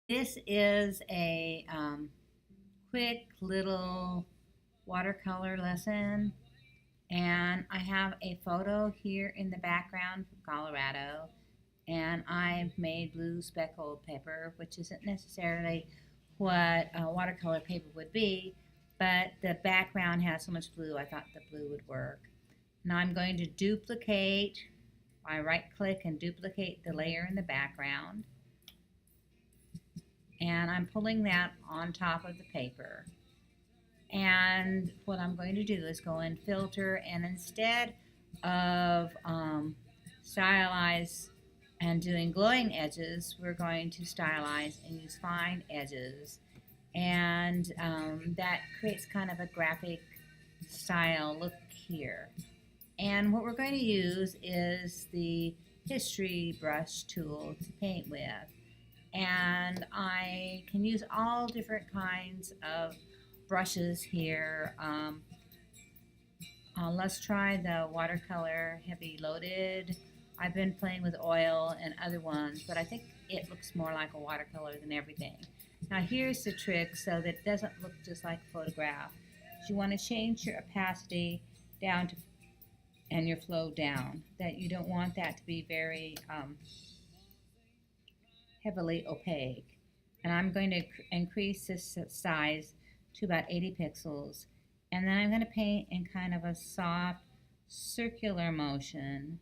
This is a quick little watercolor lesson, and I have a photo here in the background from Colorado, and I've made blue speckled paper, which isn't necessarily what watercolor paper would be, but the background has so much blue, I thought the blue would work. Now I'm going to duplicate, I right click and duplicate the layer in the background, and I'm pulling that on top of the paper. And what I'm going to do is go in filter, and instead of stylize and doing glowing edges, we're going to stylize and use fine edges. And that creates kind of a graphic style look here. And what we're going to use is the history brush tool to paint with. And I can use all different kinds of brushes here. Let's try the watercolor heavy loaded. I've been playing with oil and other ones, but I think it looks more like a watercolor than everything. Now here's the trick so that it doesn't look just like a photograph. You want to change your opacity down to and your flow down. That you don't want that to be very heavily opaque. And I'm going to increase this size to about 80 pixels. And then I'm going to paint in kind of a soft circular motion.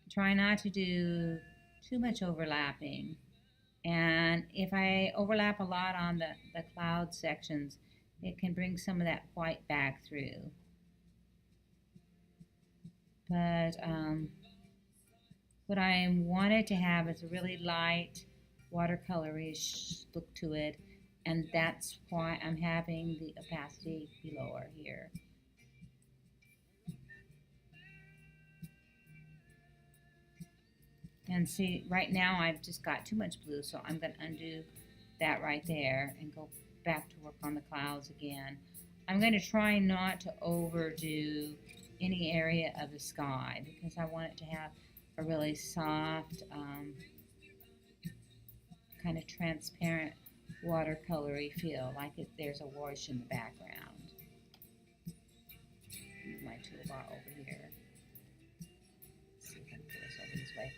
Try not to do too much overlapping. And if I overlap a lot on the cloud sections, it can bring some of that white back through. But what I wanted to have is a really light watercolorish look to it, and that's why I'm having the opacity be lower here. And see, right now I've just got too much blue, so I'm going to undo that right there and go back to work on the clouds again. I'm going to try not to overdo any area of the sky because I want it to have a really soft, kind of transparent watercolory feel, like there's a wash in the background. Move my toolbar over here. Let's see if I can pull this over this way.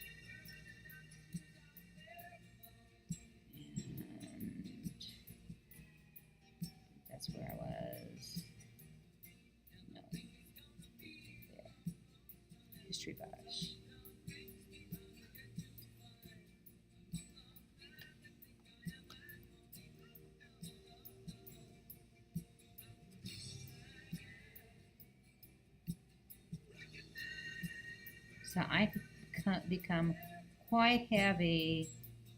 And that's where I was. No. There. History brush. So I could become quite heavy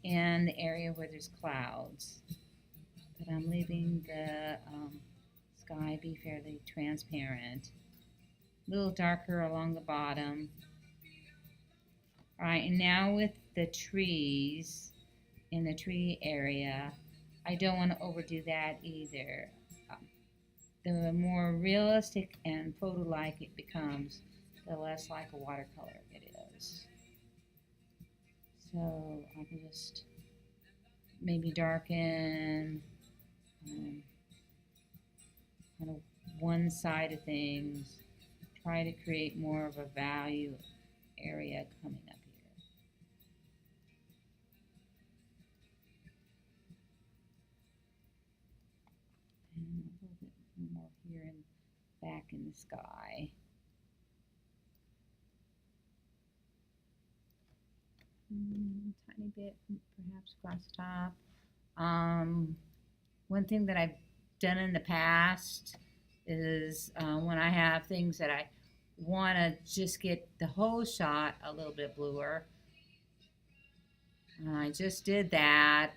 in the area where there's clouds. But I'm leaving the sky be fairly transparent. A little darker along the bottom. Alright, and now with the trees, in the tree area, I don't want to overdo that either. The more realistic and photo-like it becomes, the less like a watercolor it is. So I can just maybe darken kind of one side of things, try to create more of a value area coming up here. And a little bit more here and back in the sky. Tiny bit perhaps across the top. One thing that I've done in the past is when I have things that I want to just get the whole shot a little bit bluer. I just did that.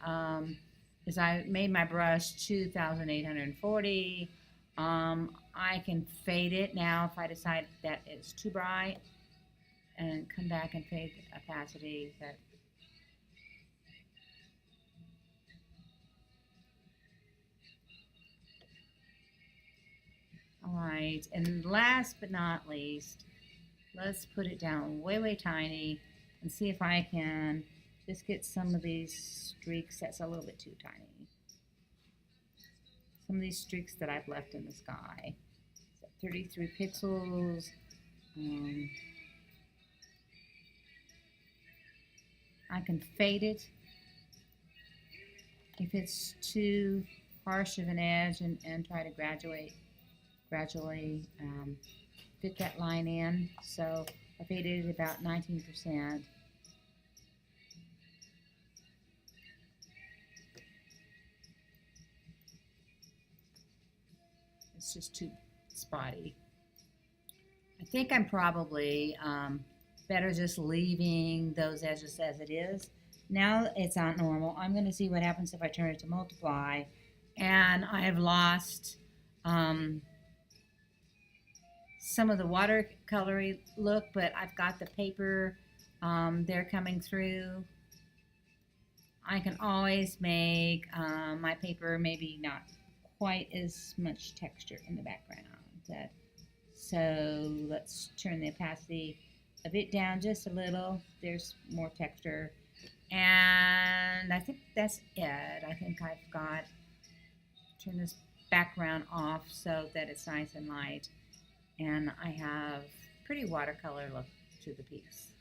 As I made my brush 2840. I can fade it now if I decide that it's too bright, and come back and fade the opacity. But alright, and last but not least, let's put it down way tiny and see if I can just get some of these streaks. That's a little bit too tiny. Some of these streaks that I've left in the sky. 33 pixels. I can fade it if it's too harsh of an edge, and try to gradually fit that line in. So I faded it about 19%. It's just too spotty. I think I'm probably better just leaving those edges as it is. Now it's on normal. I'm going to see what happens if I turn it to multiply. And I have lost some of the watercolory look, but I've got the paper there coming through. I can always make my paper maybe not quite as much texture in the background. So let's turn the opacity a bit down just a little. There's more texture. And I think that's it. I think I've got, turn this background off so that it's nice and light. And I have pretty watercolor look to the piece.